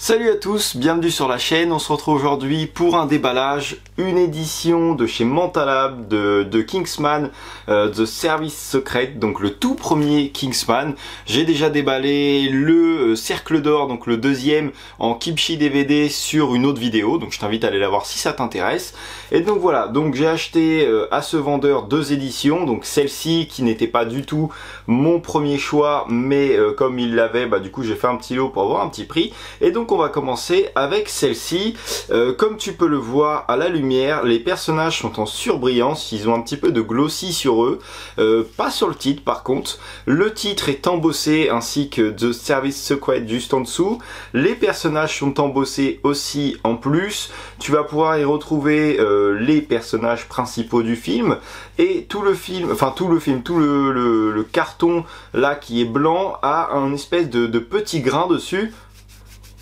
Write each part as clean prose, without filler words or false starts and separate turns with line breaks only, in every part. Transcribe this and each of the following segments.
Salut à tous, bienvenue sur la chaîne. On se retrouve aujourd'hui pour un déballage, une édition de chez Mentalab de Kingsman, The Service Secret, donc le tout premier Kingsman. J'ai déjà déballé le Cercle d'Or, donc le deuxième en Kimchi DVD sur une autre vidéo, donc je t'invite à aller la voir si ça t'intéresse. Et donc voilà, donc j'ai acheté à ce vendeur deux éditions, donc celle-ci qui n'était pas du tout mon premier choix, mais comme il l'avait, du coup j'ai fait un petit lot pour avoir un petit prix. Et donc on va commencer avec celle-ci. Comme tu peux le voir à la lumière, les personnages sont en surbrillance, ils ont un petit peu de glossy sur eux, pas sur le titre par contre. Le titre est embossé ainsi que The Service Secret juste en dessous. Les personnages sont embossés aussi en plus. Tu vas pouvoir y retrouver les personnages principaux du film et tout le carton là qui est blanc a un espèce de petit grain dessus.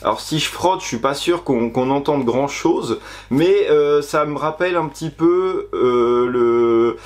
Alors si je frotte, je suis pas sûr qu'on entende grand chose, mais ça me rappelle un petit peu le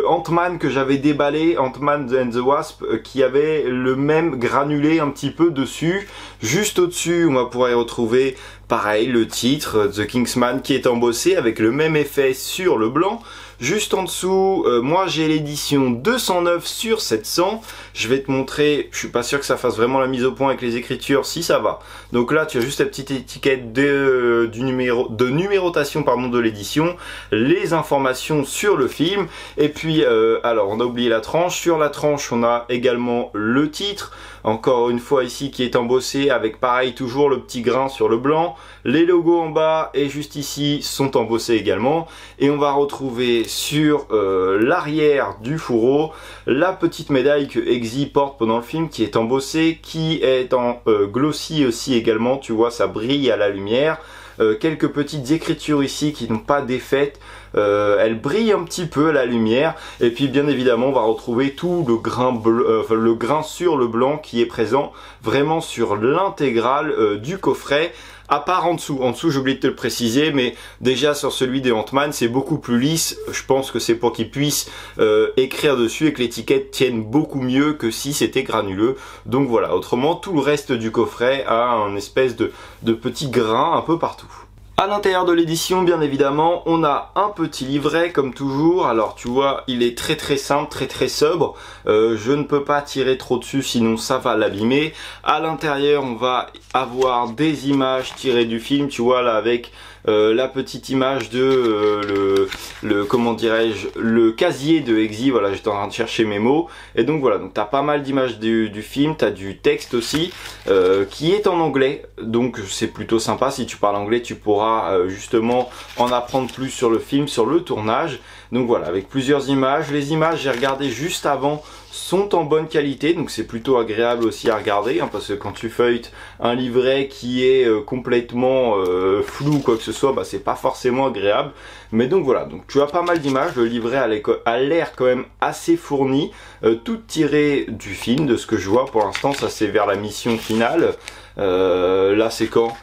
Ant-Man que j'avais déballé, Ant-Man and the Wasp, qui avait le même granulé un petit peu dessus. Juste au-dessus, on va pouvoir y retrouver pareil le titre, The Kingsman, qui est embossé avec le même effet sur le blanc. Juste en dessous, moi j'ai l'édition 209 sur 700. Je vais te montrer, je suis pas sûr que ça fasse vraiment la mise au point avec les écritures, si ça va. Donc là tu as juste la petite étiquette de numérotation de l'édition, les informations sur le film, et puis alors on a oublié la tranche. Sur la tranche on a également le titre, encore une fois ici qui est embossé avec pareil toujours le petit grain sur le blanc. Les logos en bas et juste ici sont embossés également, et on va retrouver sur l'arrière du fourreau la petite médaille que Eggsy porte pendant le film, qui est embossée, qui est en glossy aussi également, tu vois ça brille à la lumière. Quelques petites écritures ici qui n'ont pas d'effet, elles brillent un petit peu à la lumière, et puis bien évidemment on va retrouver tout le grain bleu, le grain sur le blanc qui est présent vraiment sur l'intégrale du coffret. À part en dessous j'ai oublié de te le préciser, mais déjà sur celui des Ant-Man c'est beaucoup plus lisse. Je pense que c'est pour qu'ils puissent écrire dessus et que l'étiquette tienne beaucoup mieux que si c'était granuleux. Donc voilà, autrement tout le reste du coffret a un espèce de petit grain un peu partout. À l'intérieur de l'édition, bien évidemment, on a un petit livret comme toujours. Alors tu vois, il est très simple, très sobre. Je ne peux pas tirer trop dessus, sinon ça va l'abîmer. À l'intérieur, on va avoir des images tirées du film, tu vois là avec la petite image de comment dirais-je, le casier de Eggsy. Voilà, j'étais en train de chercher mes mots, et donc voilà, donc t'as pas mal d'images du film, t'as du texte aussi qui est en anglais, donc c'est plutôt sympa. Si tu parles anglais, tu pourras justement en apprendre plus sur le film, sur le tournage. Donc voilà, avec plusieurs images. Les images, j'ai regardé juste avant, sont en bonne qualité, donc c'est plutôt agréable aussi à regarder, parce que quand tu feuilletes un livret qui est complètement flou ou quoi que ce soit, c'est pas forcément agréable. Mais donc voilà, donc tu as pas mal d'images. Le livret a l'air quand même assez fourni, tout tiré du film, de ce que je vois pour l'instant. Ça c'est vers la mission finale. Là c'est quand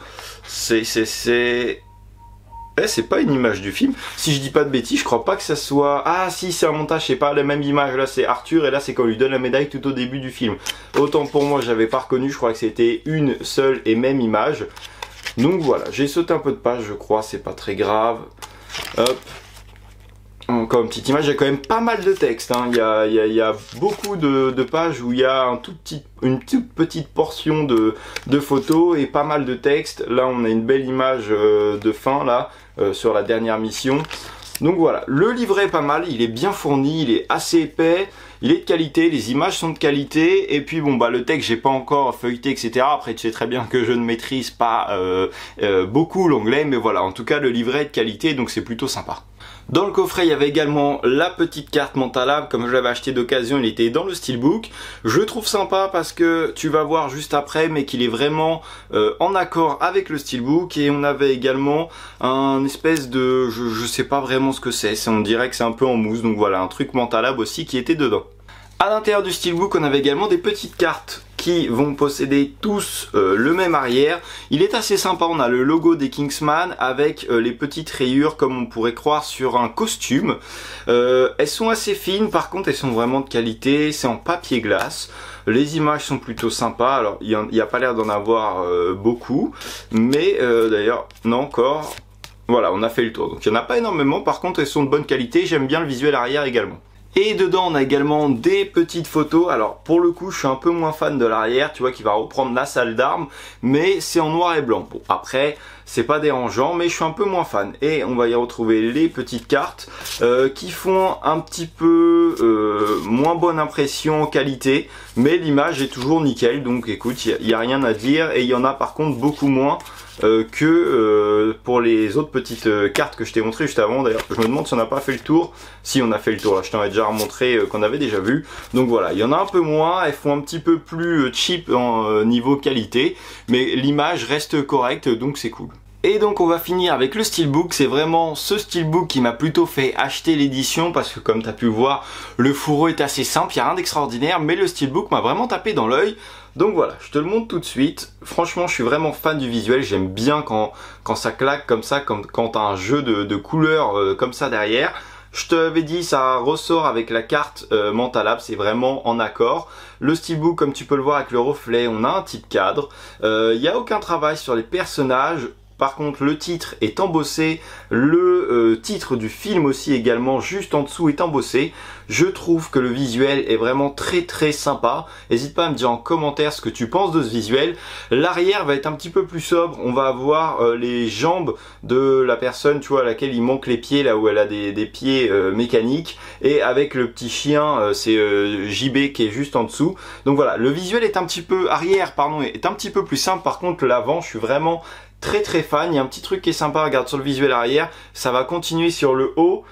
c'est pas une image du film, si je dis pas de bêtises. Je crois pas que ça soit... Ah si, c'est un montage, c'est pas la même image. Là c'est Arthur, et là c'est quand on lui donne la médaille tout au début du film. Autant pour moi, j'avais pas reconnu, je crois que c'était une seule et même image. Donc voilà, j'ai sauté un peu de page, je crois, c'est pas très grave. Hop. Encore une petite image, il y a quand même pas mal de texte, hein. Il y a beaucoup de pages où il y a une toute petite portion de photos et pas mal de texte. Là on a une belle image de fin là, sur la dernière mission. Donc voilà, le livret est pas mal, il est bien fourni, il est assez épais, il est de qualité, les images sont de qualité, et puis bon le texte j'ai pas encore feuilleté etc. Après tu sais très bien que je ne maîtrise pas beaucoup l'anglais, mais voilà, en tout cas le livret est de qualité, donc c'est plutôt sympa. Dans le coffret, il y avait également la petite carte Mentalab. Comme je l'avais acheté d'occasion, il était dans le steelbook. Je le trouve sympa parce que tu vas voir juste après, mais qu'il est vraiment en accord avec le steelbook. Et on avait également un espèce de... Je sais pas vraiment ce que c'est. On dirait que c'est un peu en mousse. Donc voilà, un truc Mentalab aussi qui était dedans. À l'intérieur du steelbook, on avait également des petites cartes qui vont posséder tous le même arrière. Il est assez sympa, on a le logo des Kingsman avec les petites rayures comme on pourrait croire sur un costume. Elles sont assez fines, par contre elles sont vraiment de qualité, c'est en papier glace. Les images sont plutôt sympas, alors il n'y a pas l'air d'en avoir beaucoup, mais d'ailleurs, non encore, voilà, on a fait le tour. Donc il n'y en a pas énormément, par contre elles sont de bonne qualité, j'aime bien le visuel arrière également. Et dedans on a également des petites photos. Alors pour le coup je suis un peu moins fan de l'arrière, tu vois, qui va reprendre la salle d'armes, mais c'est en noir et blanc. Bon, après c'est pas dérangeant, mais je suis un peu moins fan. Et on va y retrouver les petites cartes qui font un petit peu moins bonne impression en qualité, mais l'image est toujours nickel. Donc écoute, il n'y a rien à dire, et il y en a par contre beaucoup moins que pour les autres petites cartes que je t'ai montré juste avant. D'ailleurs je me demande si on n'a pas fait le tour. Si, on a fait le tour, là je t'en ai déjà remontré qu'on avait déjà vu. Donc voilà, il y en a un peu moins, elles font un petit peu plus cheap en niveau qualité, mais l'image reste correcte, donc c'est cool. Et donc on va finir avec le steelbook. C'est vraiment ce steelbook qui m'a plutôt fait acheter l'édition, parce que comme tu as pu voir, le fourreau est assez simple, il n'y a rien d'extraordinaire, mais le steelbook m'a vraiment tapé dans l'œil. Donc voilà, je te le montre tout de suite. Franchement, je suis vraiment fan du visuel, j'aime bien quand ça claque comme ça, quand tu as un jeu de couleurs comme ça derrière. Je t'avais dit, ça ressort avec la carte Mentalab, c'est vraiment en accord. Le steelbook, comme tu peux le voir avec le reflet, on a un type cadre. Il n'y a aucun travail sur les personnages. Par contre, le titre est embossé, le titre du film aussi également, juste en dessous, est embossé. Je trouve que le visuel est vraiment très sympa. N'hésite pas à me dire en commentaire ce que tu penses de ce visuel. L'arrière va être un petit peu plus sobre. On va avoir les jambes de la personne, tu vois, à laquelle il manque les pieds, là où elle a des pieds mécaniques. Et avec le petit chien, c'est JB qui est juste en dessous. Donc voilà, le visuel est un petit peu, arrière pardon, est un petit peu plus simple. Par contre, l'avant, je suis vraiment très fan. Il y a un petit truc qui est sympa, regarde sur le visuel arrière, ça va continuer sur le haut,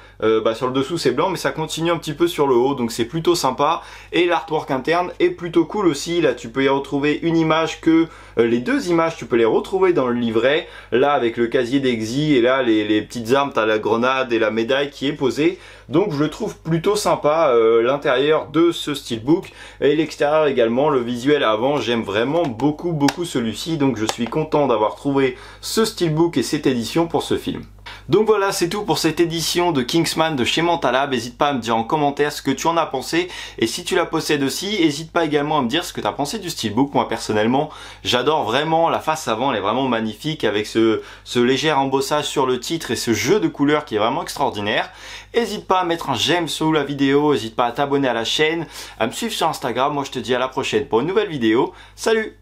sur le dessous c'est blanc, mais ça continue un petit peu sur le haut, donc c'est plutôt sympa. Et l'artwork interne est plutôt cool aussi. Là tu peux y retrouver une image que les deux images tu peux les retrouver dans le livret, là avec le casier d'Exy, et là les petites armes, t'as la grenade et la médaille qui est posée. Donc je le trouve plutôt sympa l'intérieur de ce steelbook, et l'extérieur également. Le visuel avant, j'aime vraiment beaucoup celui-ci, donc je suis content d'avoir trouvé ce steelbook et cette édition pour ce film. Donc voilà, c'est tout pour cette édition de Kingsman de chez Mentalab. N'hésite pas à me dire en commentaire ce que tu en as pensé, et si tu la possèdes aussi, n'hésite pas également à me dire ce que tu as pensé du steelbook. Moi personnellement, j'adore vraiment la face avant, elle est vraiment magnifique avec ce léger embossage sur le titre et ce jeu de couleurs qui est vraiment extraordinaire. N'hésite pas à mettre un j'aime sous la vidéo, n'hésite pas à t'abonner à la chaîne, à me suivre sur Instagram. Moi je te dis à la prochaine pour une nouvelle vidéo. Salut!